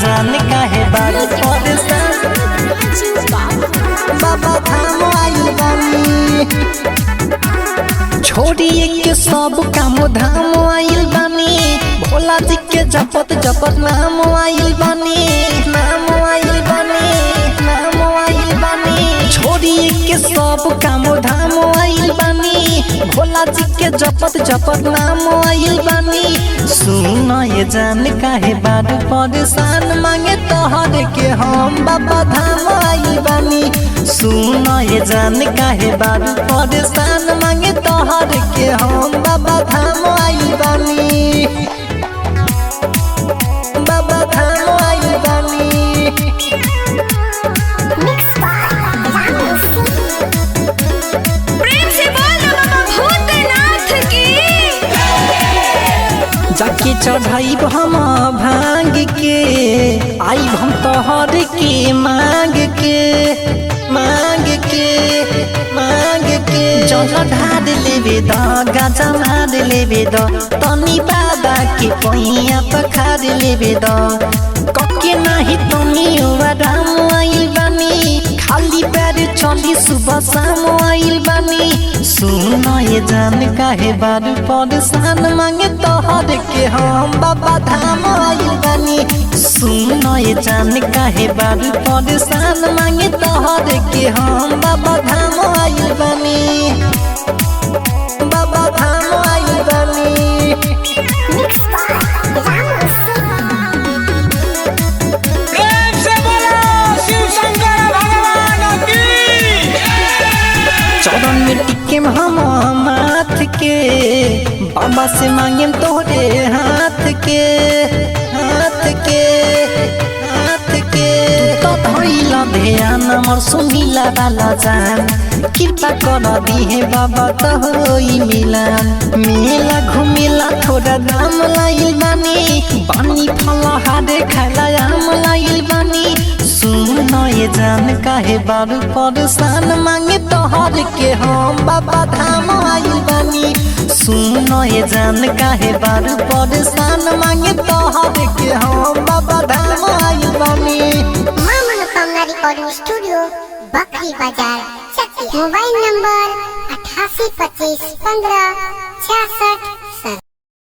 जान काहे बारू परेशान बाबा धाम आइल बानी छोड़िए के सब काम धाम आइल बानी भोला जी के जपत जपत नाम आइल बानी नाम आइल बानी नाम आइल बानी छोड़िए के सब काम धाम आइल बानी भोला जी के जपत जपत नाम आइल बानी सुन ये जान काहे बारू परेशान मांगे तोहर के हम बाबा धाम आइल बानी सुन ये जान काहे बारू परेशान मांगे तोहर के हम बाबा धाम आइल बानी बाबा धाम आइल बानी जाके चढ़ाई हम भांग के आई हम तोहर के मांग के जल ढार लेबे द गाजा मार लेबे द तनी बाबा के पैया पखार लेबे द कके नाही तनी राम आइल बानी खाली पैर चली सुबह शाम आइल बानी सुन ये जान काहे बारू परेशान मांगे तोहर के हम बाबा धाम आइल बानी सुन ये जान काहे बारू परेशान मांगे तोहर के हम बाबा धाम आइल बानी बाबा धाम आइल बानी चरण में टिके हम माथ के बाबा से मांगे तोहरे हाथ के तो धइला ध्यान हमर सुनीला वाला जान कृपा कर दिहे बाबा तो होई मिलान मेला घुमेला थोड़ा दाम लाइल बानी पानी फलहारे खाला आम लाइल बानी सुन ये जान काहे बारू परेशान मांगे तोहर के हम बाबा धाम आइल बानी सुन ये जान काहे बारू परेशान मांगे तोहर के हम बाबा धाम आइल बानी मां मनोकामना रिकॉर्डिंग स्टूडियो बकरी बाजार चक्की मोबाइल नंबर 88251566